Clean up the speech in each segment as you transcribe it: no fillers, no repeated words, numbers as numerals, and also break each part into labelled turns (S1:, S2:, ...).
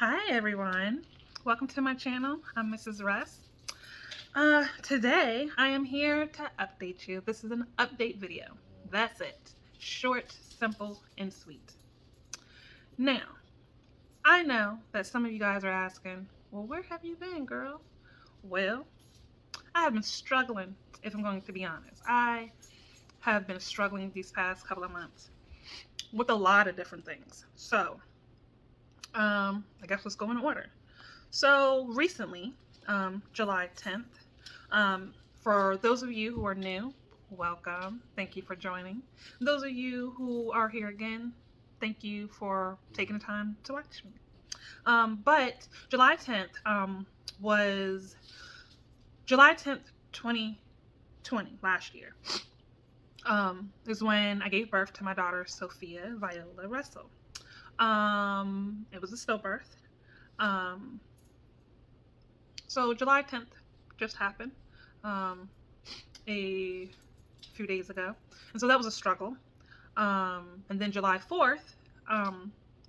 S1: Hi everyone, welcome to my channel. I'm Mrs.S. Today I am here to update you. This is an update video. That's it. Short, simple, and sweet. Now, I know that some of you guys are asking, well, where have you been, girl? Well, I have been struggling, if I'm going to be honest. I have been struggling these past couple of months with a lot of different things. So, I guess let's go in order. So recently, July 10th, for those of you who are new, welcome. Thank you for joining. Those of you who are here again, thank you for taking the time to watch me. But July 10th was July 10th, 2020, last year, is when I gave birth to my daughter, Sophia Viola Russell. It was a stillbirth. So July 10th just happened a few days ago. And so that was a struggle. And then July 4th,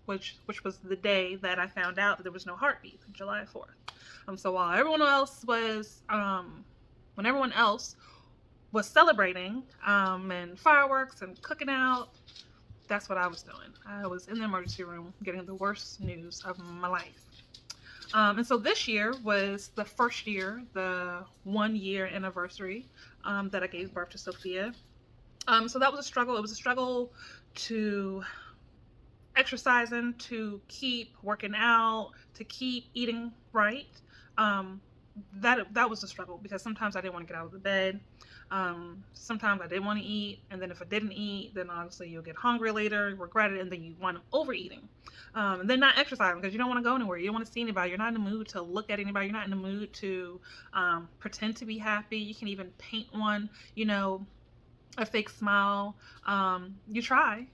S1: which was the day that I found out that there was no heartbeat, July 4th. So while everyone else was, when everyone else was celebrating and fireworks and cooking out, that's what I was doing. I was in the emergency room getting the worst news of my life. And so this year was the first year, the 1 year anniversary that I gave birth to Sophia. So that was a struggle. It was a struggle to exercising, to keep working out, to keep eating right. That was a struggle because sometimes I didn't want to get out of the bed. Sometimes I didn't want to eat, and then if I didn't eat, then obviously you'll get hungry later, regret it, and then you wind up overeating. And then not exercising because you don't want to go anywhere. You don't want to see anybody. You're not in the mood to look at anybody. You're not in the mood to pretend to be happy. You can even paint one, a fake smile. You try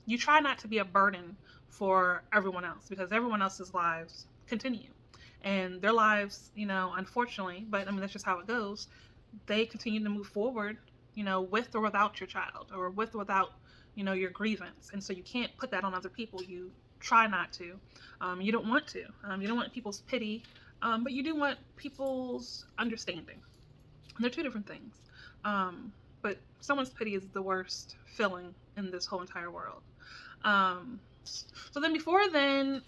S1: not to be a burden for everyone else because everyone else's lives continue. And their lives, unfortunately, but I mean, that's just how it goes. They continue to move forward, with or without your child or with or without, your grievance. And so you can't put that on other people. You try not to. You don't want to. You don't want people's pity, but you do want people's understanding. And they're two different things. But someone's pity is the worst feeling in this whole entire world. So then before then,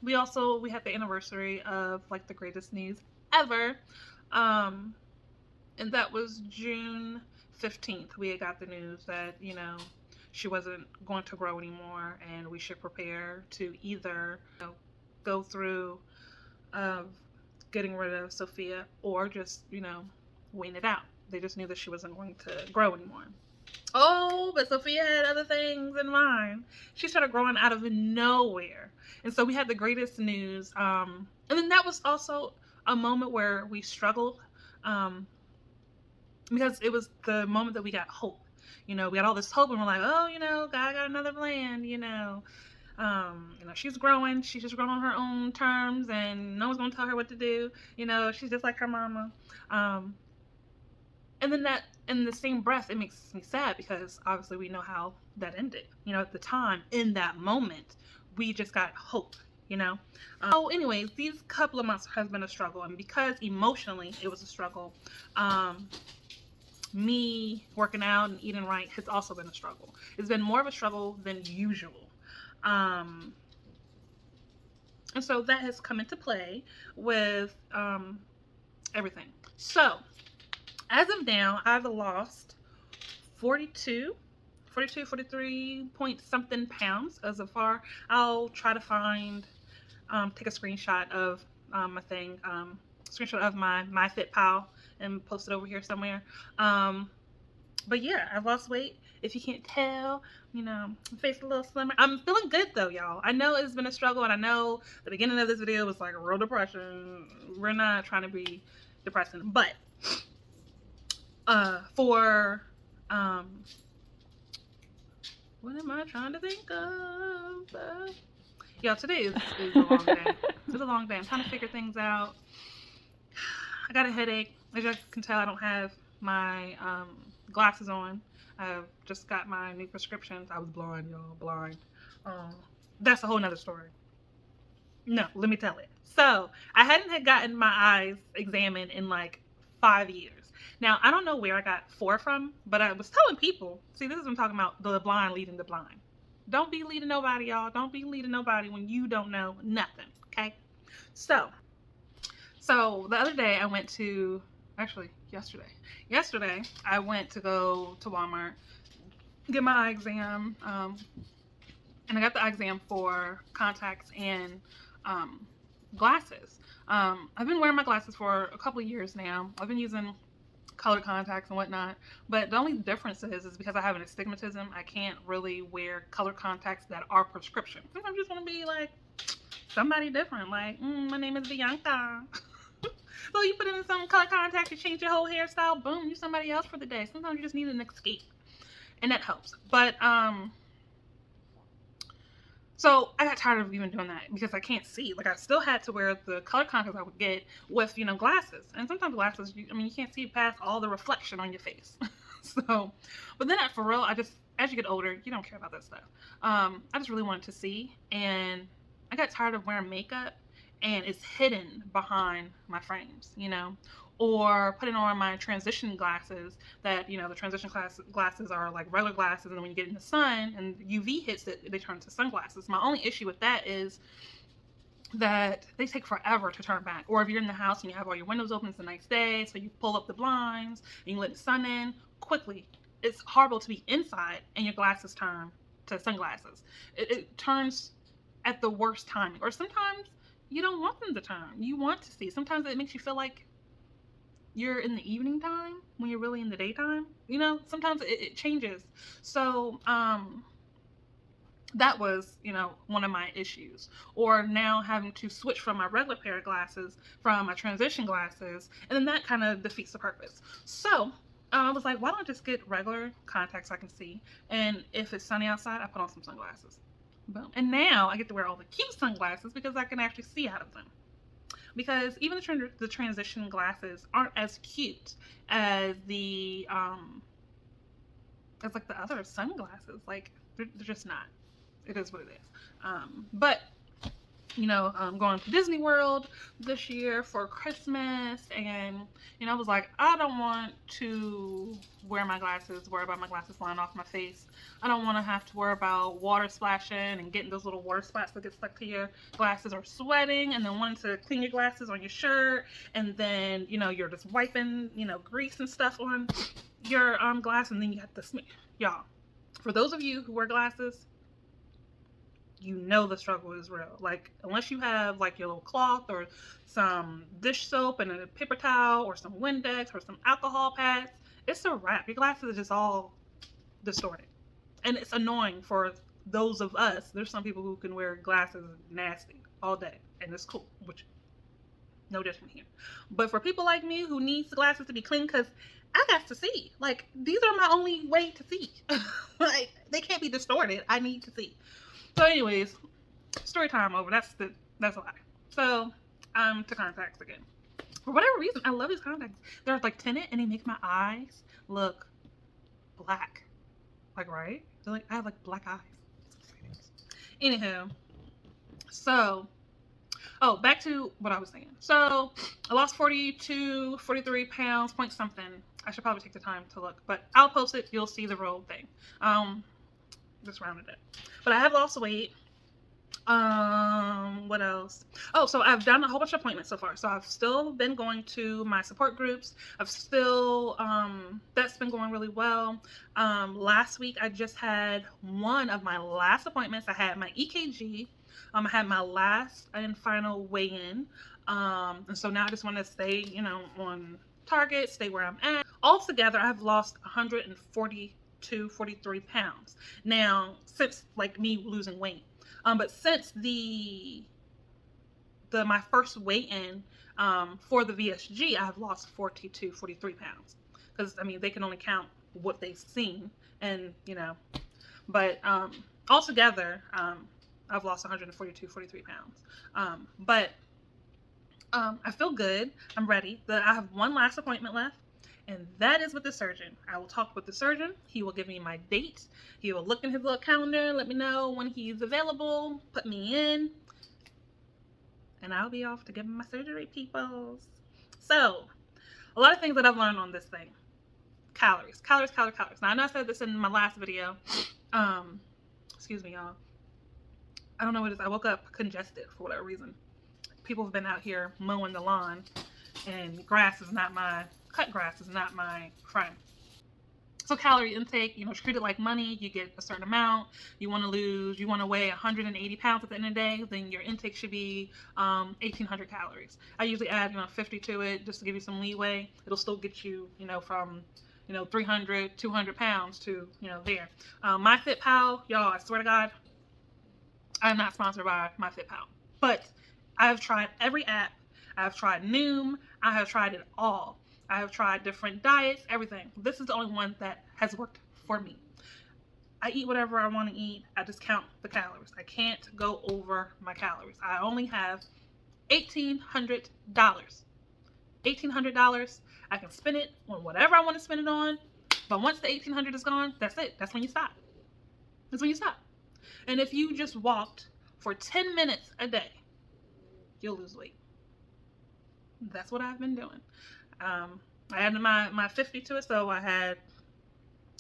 S1: we had the anniversary of like the greatest news ever. And that was June 15th. We had got the news that, she wasn't going to grow anymore and we should prepare to either go through getting rid of Sophia or just, wait it out. They just knew that she wasn't going to grow anymore. Oh, but Sophia had other things in mind. She started growing out of nowhere. And so we had the greatest news. And then that was also a moment where we struggled because it was the moment that we got hope. We got all this hope and we're like, oh, God got another plan, she's growing. She's just growing on her own terms and no one's going to tell her what to do. She's just like her mama. And then that, in the same breath, it makes me sad because obviously we know how that ended. At the time, in that moment, we just got hope, So anyways, these couple of months has been a struggle. And because emotionally it was a struggle, me working out and eating right has also been a struggle. It's been more of a struggle than usual. And so that has come into play with everything. So as of now, I've lost 43 point something pounds as of far. I'll try to find, take a screenshot of my thing, screenshot of my MyFitPal and post it over here somewhere. But yeah, I've lost weight. If you can't tell, my face is a little slimmer. I'm feeling good though, y'all. I know it's been a struggle, and I know the beginning of this video was like a real depression. We're not trying to be depressing, but for what am I trying to think of? Yeah, today is a long day. It's a long day. I'm trying to figure things out. I got a headache. As you can tell, I don't have my glasses on. I've just got my new prescriptions. I was blind, y'all, blind. That's a whole nother story. No, let me tell it. So I hadn't had gotten my eyes examined in like 5 years. Now I don't know where I got four from, but I was telling people. See, this is what I'm talking about. The blind leading the blind. Don't be leading nobody, y'all. Don't be leading nobody when you don't know nothing. Okay. So, so the other day I went to, actually yesterday. Yesterday I went to go to Walmart, get my eye exam. And I got the eye exam for contacts and um, glasses. I've been wearing my glasses for a couple of years now. I've been using colored contacts and whatnot, but the only difference is because I have an astigmatism, I can't really wear colored contacts that are prescription. I just want to be like somebody different. Like, my name is Bianca. So you put in some colored contacts, you change your whole hairstyle, boom, you're somebody else for the day. Sometimes you just need an escape, and that helps. But so I got tired of even doing that because I can't see. Like I still had to wear the color contacts I would get with, glasses. And sometimes glasses, you can't see past all the reflection on your face. So, but then for real, I just, as you get older, you don't care about that stuff. I just really wanted to see. And I got tired of wearing makeup and it's hidden behind my frames. Or putting on my transition glasses that, the transition glasses are like regular glasses, and then when you get in the sun and UV hits it, they turn into sunglasses. My only issue with that is that they take forever to turn back. Or if you're in the house and you have all your windows open, it's a nice day, so you pull up the blinds and you let the sun in quickly. It's horrible to be inside and your glasses turn to sunglasses. It turns at the worst timing. Or sometimes you don't want them to turn. You want to see. Sometimes it makes you feel like you're in the evening time when you're really in the daytime. Sometimes it changes. So that was, one of my issues. Or now having to switch from my regular pair of glasses from my transition glasses, and then that kind of defeats the purpose. So I was like, why don't I just get regular contacts I can see, and if it's sunny outside, I put on some sunglasses. Boom. And now I get to wear all the cute sunglasses because I can actually see out of them. Because even the transition glasses aren't as cute as the as like the other sunglasses. Like they're just not. It is what it is. But I'm going to Disney World this year for Christmas, and I was like, I don't want to wear my glasses, worry about my glasses flying off my face. I don't want to have to worry about water splashing and getting those little water spots that get stuck to your glasses, or sweating and then wanting to clean your glasses on your shirt, and then you're just wiping grease and stuff on your glass, and then you have to y'all. For those of you who wear glasses, the struggle is real. Like, unless you have like your little cloth or some dish soap and a paper towel or some Windex or some alcohol pads, it's a wrap. Your glasses are just all distorted. And it's annoying for those of us. There's some people who can wear glasses nasty all day, and it's cool, which no judgment here. But for people like me who needs the glasses to be clean, because I got to see. Like, these are my only way to see. Like, they can't be distorted. I need to see. So anyways, story time over. That's a lie. So I'm to contacts again. For whatever reason, I love these contacts. They're like tinted and they make my eyes look black. Like, right? They're like, I have like black eyes. Anywho, so back to what I was saying. So I lost 43 pounds, point something. I should probably take the time to look, but I'll post it. You'll see the real thing. Just rounded it. But I have lost weight. What else? Oh, so I've done a whole bunch of appointments so far. So I've still been going to my support groups. I've still, that's been going really well. Last week I just had one of my last appointments. I had my EKG. I had my last and final weigh-in. And so now I just want to stay, on target, stay where I'm at. Altogether, I've lost 43 pounds. Now, since like me losing weight. But since my first weigh-in for the VSG, I've lost 43 pounds. Because, they can only count what they've seen. And, but altogether, I've lost 43 pounds. But I feel good. I'm ready. I have one last appointment left. And that is with the surgeon. I will talk with the surgeon. He will give me my date. He will look in his little calendar, let me know when he's available, put me in, and I'll be off to give him my surgery, peoples. So, a lot of things that I've learned on this thing. Calories. Calories, calories, calories. Now, I know I said this in my last video. Excuse me, y'all. I don't know what it is. I woke up congested for whatever reason. People have been out here mowing the lawn, and cut grass is not my friend. So calorie intake, treat it like money. You get a certain amount. You want to weigh 180 pounds at the end of the day, then your intake should be 1,800 calories. I usually add 50 to it just to give you some leeway. It'll still get you, from 300, 200 pounds to, there. MyFitPal, y'all, I swear to God, I'm not sponsored by MyFitPal, but I've tried every app. I've tried Noom. I have tried it all. I have tried different diets, everything. This is the only one that has worked for me. I eat whatever I want to eat. I just count the calories. I can't go over my calories. I only have $1,800. $1,800. I can spend it on whatever I want to spend it on. But once the $1,800 is gone, that's it. That's when you stop. That's when you stop. And if you just walked for 10 minutes a day, you'll lose weight. That's what I've been doing. I added my 50 to it, so I had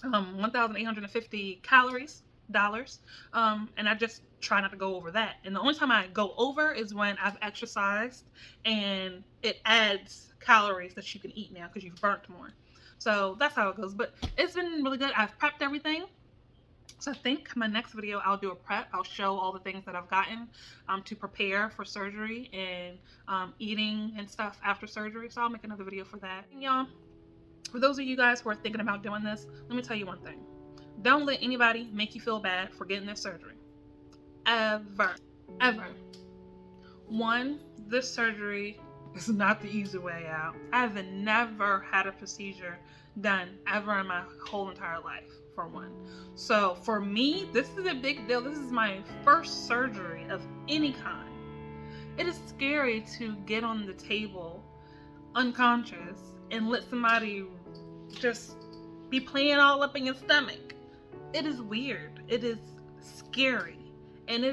S1: 1,850 calories, dollars, and I just try not to go over that. And the only time I go over is when I've exercised, and it adds calories that you can eat now because you've burnt more. So that's how it goes. But it's been really good. I've prepped everything. So I think my next video, I'll do a prep. I'll show all the things that I've gotten to prepare for surgery and eating and stuff after surgery. So I'll make another video for that. And y'all, for those of you guys who are thinking about doing this, let me tell you one thing. Don't let anybody make you feel bad for getting this surgery. Ever. Ever. One, this surgery is not the easy way out. I've never had a procedure done ever in my whole entire life, for one. So for me, this is a big deal. This is my first surgery of any kind. It is scary to get on the table unconscious and let somebody just be playing all up in your stomach. It is weird. It is scary. And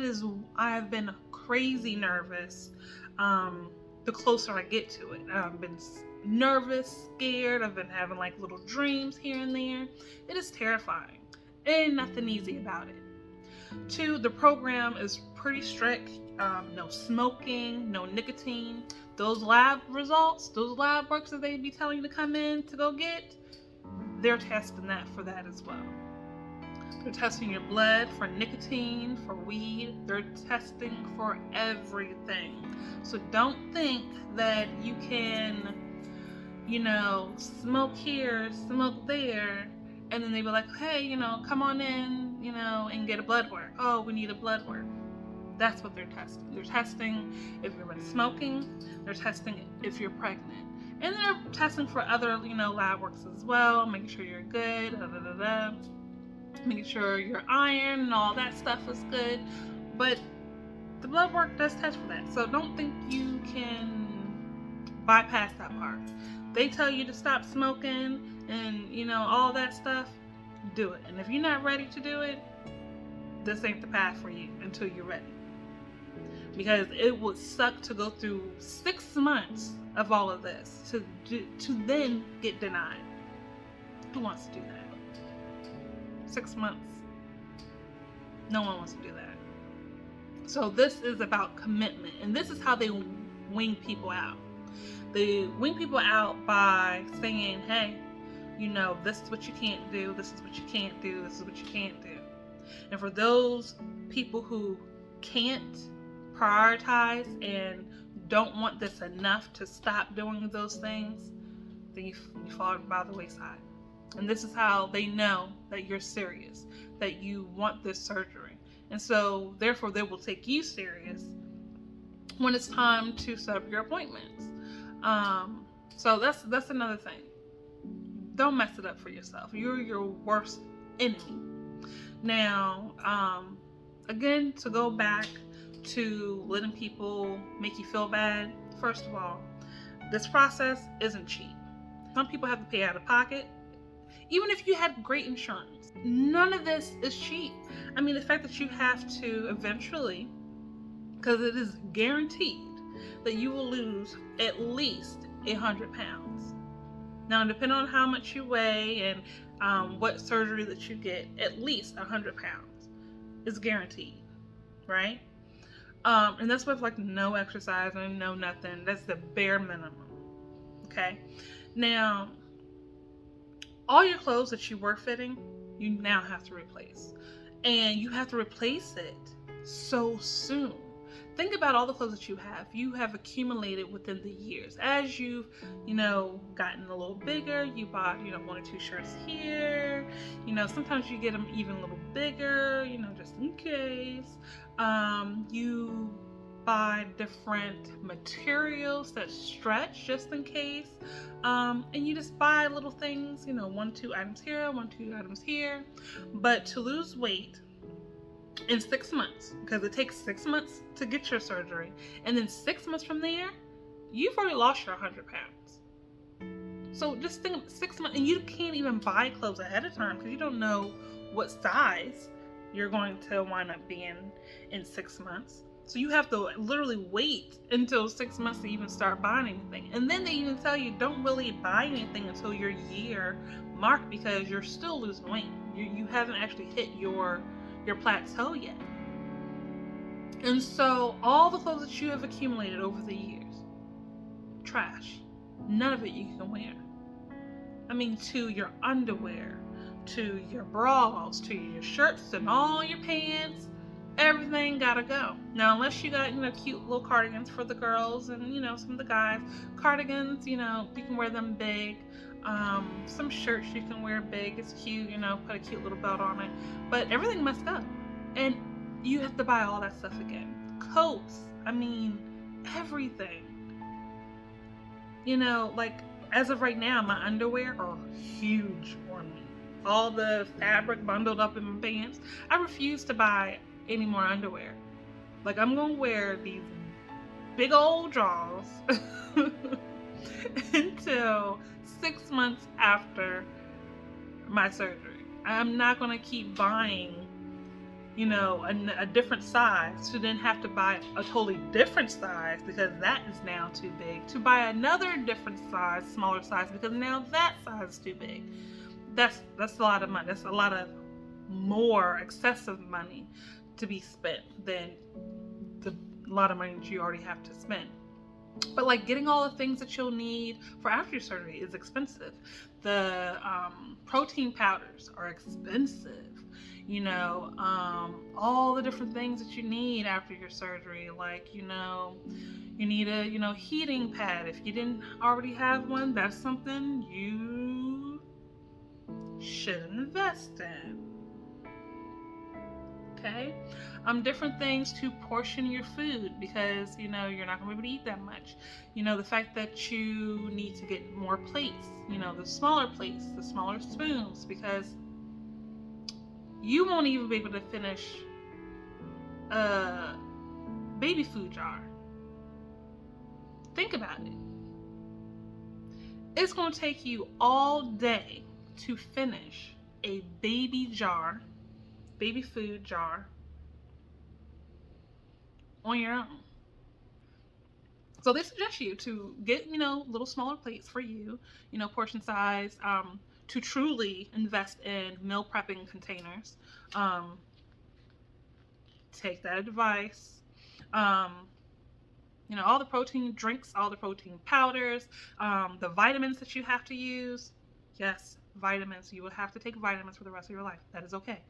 S1: I've been crazy nervous the closer I get to it. I've been nervous, scared. I've been having like little dreams here and there. It is terrifying. Ain't nothing easy about it. 2, the program is pretty strict. No smoking, no nicotine. Those lab results, those lab works that they be telling you to come in to go get, they're testing that for that as well. They're testing your blood for nicotine, for weed. They're testing for everything. So don't think that you can, smoke here, smoke there, and then they be like, hey, come on in, and get a blood work. Oh, we need a blood work. That's what they're testing. They're testing if you've been smoking. They're testing if you're pregnant. And they're testing for other, lab works as well, making sure you're good, making sure your iron and all that stuff is good. But the blood work does test for that. So don't think you can bypass that part. They tell you to stop smoking and, all that stuff, do it. And if you're not ready to do it, this ain't the path for you until you're ready. Because it would suck to go through 6 months of all of this to then get denied. Who wants to do that? 6 months. No one wants to do that. So this is about commitment, and this is how they wing people out. They wing people out by saying, hey, this is what you can't do, this is what you can't do, this is what you can't do. And for those people who can't prioritize and don't want this enough to stop doing those things, then you fall by the wayside. And this is how they know that you're serious, that you want this surgery. And so, therefore, they will take you serious when it's time to set up your appointments. So that's another thing. Don't mess it up for yourself. You're your worst enemy. Now, again, to go back to letting people make you feel bad, first of all, this process isn't cheap. Some people have to pay out of pocket. Even if you had great insurance, none of this is cheap. I mean, the fact that you have to eventually, because it is guaranteed that you will lose at least 100 pounds. Now, depending on how much you weigh and what surgery that you get, at least 100 pounds is guaranteed, right? And that's with like no exercise and no nothing. That's the bare minimum. Okay. Now, all your clothes that you were fitting, you now have to replace. And you have to replace it so soon. Think about all the clothes that you have accumulated within the years. As you've, gotten a little bigger, you bought, 1 or 2 shirts here. Sometimes you get them even a little bigger, just in case. You buy different materials that stretch just in case. And you just buy little things, 1, 2 items here, 1, 2 items here. But to lose weight in 6 months, because it takes 6 months to get your surgery, and then 6 months from there, you've already lost your 100 pounds. So just think 6 months, and you can't even buy clothes ahead of time because you don't know what size you're going to wind up being in 6 months. So you have to literally wait until 6 months to even start buying anything. And then they even tell you don't really buy anything until your year mark because you're still losing weight. You haven't actually hit your plateau yet. And so all the clothes that you have accumulated over the years, trash. None of it you can wear. I mean, to your underwear, to your bras, to your shirts and all your pants, everything gotta go. Now, unless you got, cute little cardigans for the girls and, some of the guys. Cardigans, you can wear them big. Some shirts you can wear big. It's cute, put a cute little belt on it. But everything must go. And you have to buy all that stuff again. Coats, everything. Like, as of right now, my underwear are huge on me. All the fabric bundled up in my pants. I refuse to buy any more underwear. Like, I'm gonna wear these big old drawers until 6 months after my surgery. I'm not gonna keep buying, a different size to then have to buy a totally different size because that is now too big, to buy another different size, smaller size, because now that size is too big. That's a lot of money. That's a lot of more excessive money to be spent than the lot of money that you already have to spend. But like getting all the things that you'll need for after your surgery is expensive. The protein powders are expensive. All the different things that you need after your surgery, like, you need a, heating pad. If you didn't already have one, that's something you should invest in. Okay? Different things to portion your food because, you're not going to be able to eat that much. The fact that you need to get more plates, the smaller plates, the smaller spoons, because you won't even be able to finish a baby food jar. Think about it. It's going to take you all day to finish a baby food jar on your own. So they suggest you to get, little smaller plates for you, portion size, to truly invest in meal prepping containers. Take that advice. All the protein drinks, all the protein powders, the vitamins that you have to use. Yes, vitamins. You will have to take vitamins for the rest of your life. That is okay.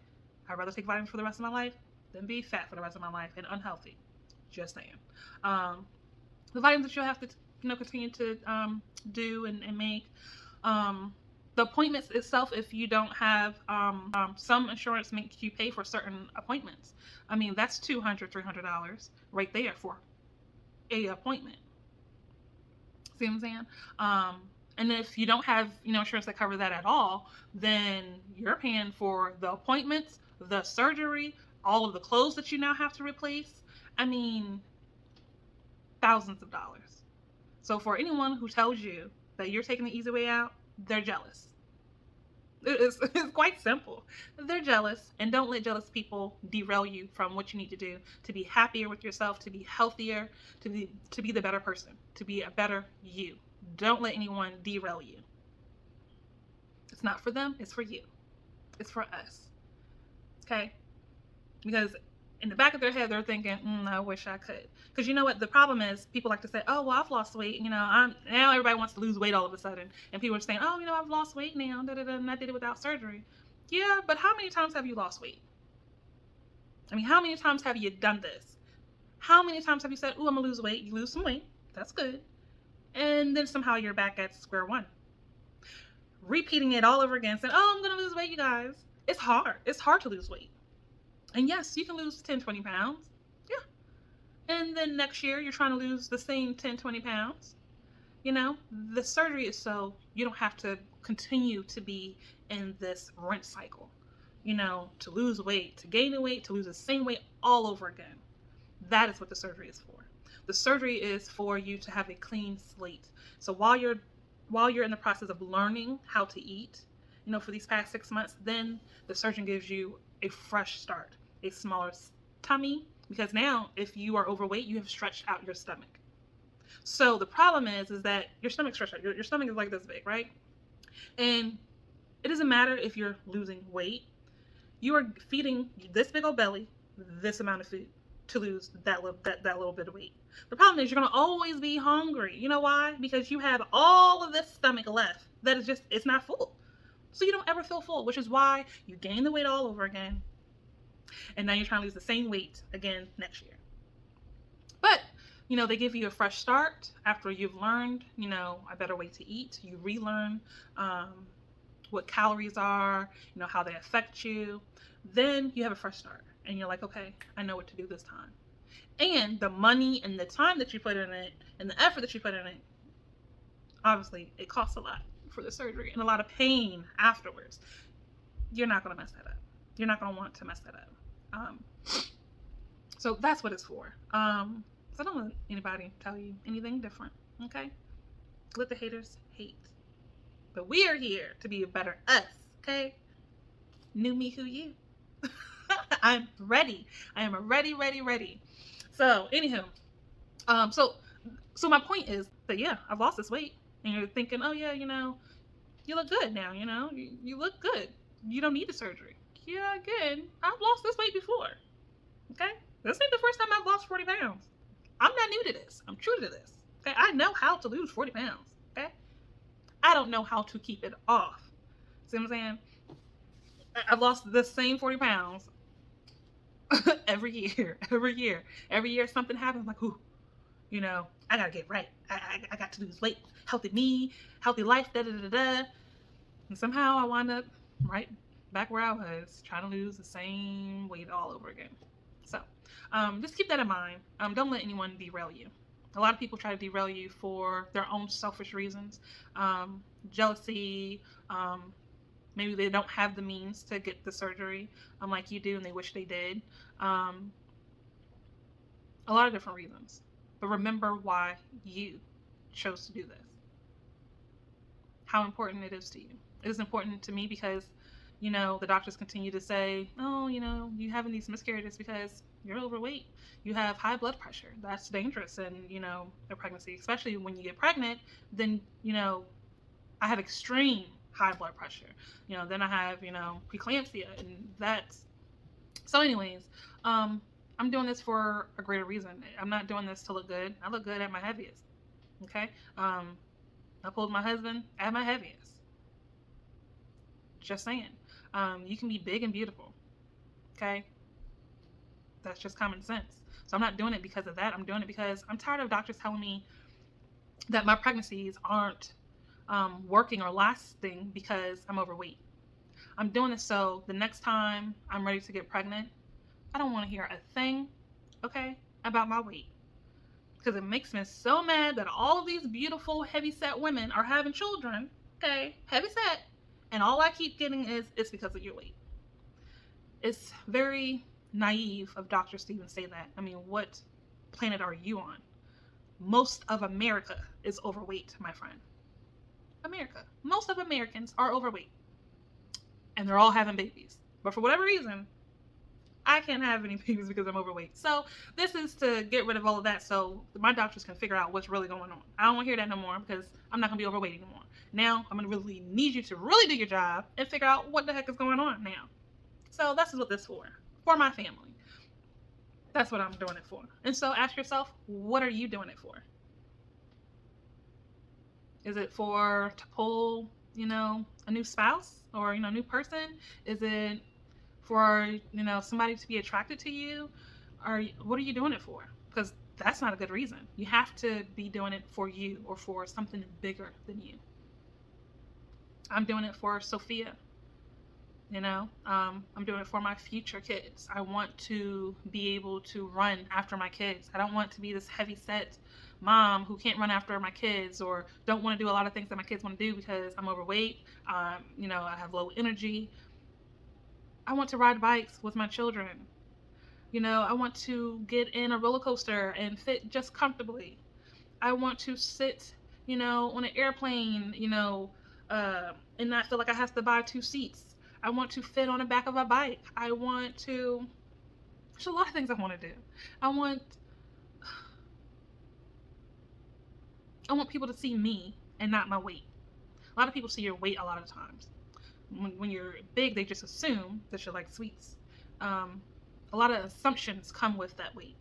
S1: I'd rather take vitamins for the rest of my life than be fat for the rest of my life and unhealthy. Just saying. The vitamins that you'll have to, continue to do and make. The appointments itself, if you don't have some insurance makes you pay for certain appointments. That's $200, $300 right there for a appointment. See what I'm saying? And if you don't have, insurance that cover that at all, then you're paying for the appointments, the surgery, all of the clothes that you now have to replace. Thousands of dollars. So for anyone who tells you that you're taking the easy way out, they're jealous. It's quite simple. They're jealous, and don't let jealous people derail you from what you need to do to be happier with yourself, to be healthier, to be the better person, to be a better you. Don't let anyone derail you. It's not for them, it's for you. It's for us. Okay? Because in the back of their head, they're thinking, I wish I could. Because you know what? The problem is people like to say, oh, well, I've lost weight. Now everybody wants to lose weight all of a sudden. And people are saying, oh, I've lost weight now. And I did it without surgery. Yeah, but how many times have you lost weight? I mean, how many times have you done this? How many times have you said, oh, I'm going to lose weight? You lose some weight. That's good. And then somehow you're back at square one. Repeating it all over again, saying, oh, I'm going to lose weight, you guys. It's hard. It's hard to lose weight. And yes, you can lose 10, 20 pounds. Yeah. And then next year, you're trying to lose the same 10, 20 pounds. The surgery is so you don't have to continue to be in this rinse cycle. To lose weight, to gain the weight, to lose the same weight all over again. That is what the surgery is for. The surgery is for you to have a clean slate. So while you're in the process of learning how to eat, for these past 6 months, then the surgeon gives you a fresh start, a smaller tummy, because now if you are overweight, you have stretched out your stomach. So the problem is that your stomach stretched out. Your stomach is like this big, right? And it doesn't matter if you're losing weight. You are feeding this big old belly this amount of food to lose that little bit of weight. The problem is you're going to always be hungry. You know why? Because you have all of this stomach left that is it's not full. So you don't ever feel full, which is why you gain the weight all over again. And now you're trying to lose the same weight again next year. But, they give you a fresh start after you've learned, a better way to eat. You relearn what calories are, how they affect you. Then you have a fresh start. And you're like, okay, I know what to do this time. And the money and the time that you put in it and the effort that you put in it, obviously, it costs a lot for the surgery and a lot of pain afterwards. You're not going to mess that up. You're not going to want to mess that up. So that's what it's for. So don't let anybody tell you anything different, okay? Let the haters hate. But we are here to be a better us, okay? New me, who you? I'm ready. I am ready. So, anywho, so my point is that, yeah, I've lost this weight. And you're thinking, oh, yeah, you look good now, you look good. You don't need the surgery. Yeah, again, I've lost this weight before. Okay? This ain't the first time I've lost 40 pounds. I'm not new to this. I'm true to this. Okay? I know how to lose 40 pounds. Okay? I don't know how to keep it off. See what I'm saying? I've lost the same 40 pounds every year. Every year something happens. I'm like, ooh, I gotta get right. I got to lose weight. Healthy me, healthy life, da-da-da-da. And somehow I wind up right back where I was, trying to lose the same weight all over again. So just keep that in mind. Don't let anyone derail you. A lot of people try to derail you for their own selfish reasons. Jealousy, maybe they don't have the means to get the surgery like you do and they wish they did. A lot of different reasons. But remember why you chose to do this. How important it is to you. It is important to me because, the doctors continue to say, oh, you having these miscarriages because you're overweight. You have high blood pressure. That's dangerous in, a pregnancy, especially when you get pregnant. Then, I have extreme high blood pressure. Then I have, preeclampsia, and that's. So anyways, I'm doing this for a greater reason. I'm not doing this to look good. I look good at my heaviest. Okay? I pulled my husband at my heaviest. Just saying. You can be big and beautiful. Okay? That's just common sense. So I'm not doing it because of that. I'm doing it because I'm tired of doctors telling me that my pregnancies aren't working or lasting because I'm overweight. I'm doing this so the next time I'm ready to get pregnant, I don't want to hear a thing, okay, about my weight. Because it makes me so mad that all of these beautiful, heavy-set women are having children, okay, heavy-set, and all I keep getting is, it's because of your weight. It's very naive of doctors to even say that. I mean, what planet are you on? Most of America is overweight, my friend. America. Most of Americans are overweight. And they're all having babies. But for whatever reason, I can't have any babies because I'm overweight. So this is to get rid of all of that so my doctors can figure out what's really going on. I don't want to hear that no more because I'm not going to be overweight anymore. Now I'm going to really need you to really do your job and figure out what the heck is going on now. So that's what this is for my family. That's what I'm doing it for. And so ask yourself, what are you doing it for? Is it for to pull, a new spouse or, a new person? Is it for, somebody to be attracted to you? Or what are you doing it for? Because that's not a good reason. You have to be doing it for you or for something bigger than you. I'm doing it for Sophia. I'm doing it for my future kids. I want to be able to run after my kids. I don't want to be this heavy set mom who can't run after my kids or don't want to do a lot of things that my kids want to do because I'm overweight. I have low energy. I want to ride bikes with my children. I want to get in a roller coaster and fit just comfortably. I want to sit, on an airplane, and not feel like I have to buy 2 seats. I want to fit on the back of a bike. There's a lot of things I want to do. I want people to see me and not my weight. A lot of people see your weight a lot of times. When you're big, they just assume that you're like sweets. A lot of assumptions come with that weight.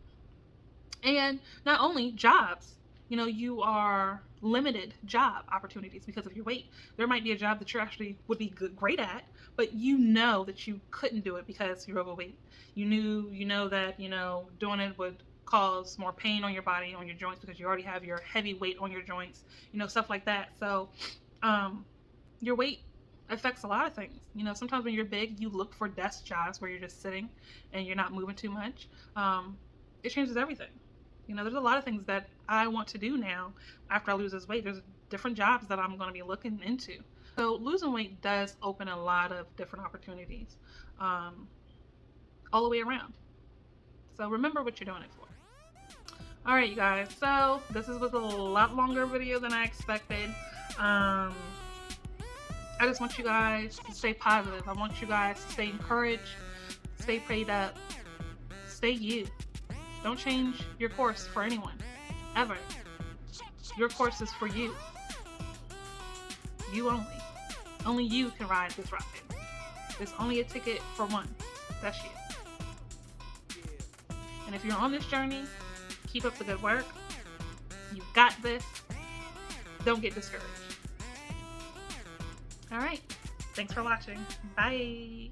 S1: And not only jobs, you are limited job opportunities because of your weight. There might be a job that you actually would be great at, but that you couldn't do it because you're overweight. You know that, doing it would cause more pain on your body, on your joints, because you already have your heavy weight on your joints, stuff like that. So, your weight affects a lot of things. Sometimes when you're big, you look for desk jobs where you're just sitting and you're not moving too much. It changes everything. There's a lot of things that I want to do now after I lose this weight. There's different jobs that I'm going to be looking into. So losing weight does open a lot of different opportunities all the way around. So remember what you're doing it for. All right, you guys. So this was a lot longer video than I expected. I just want you guys to stay positive. I want you guys to stay encouraged, stay prayed up, stay you. Don't change your course for anyone, ever. Your course is for you. You only. Only you can ride this rocket. There's only a ticket for one. That's you. And if you're on this journey, keep up the good work. You've got this. Don't get discouraged. All right. Thanks for watching. Bye.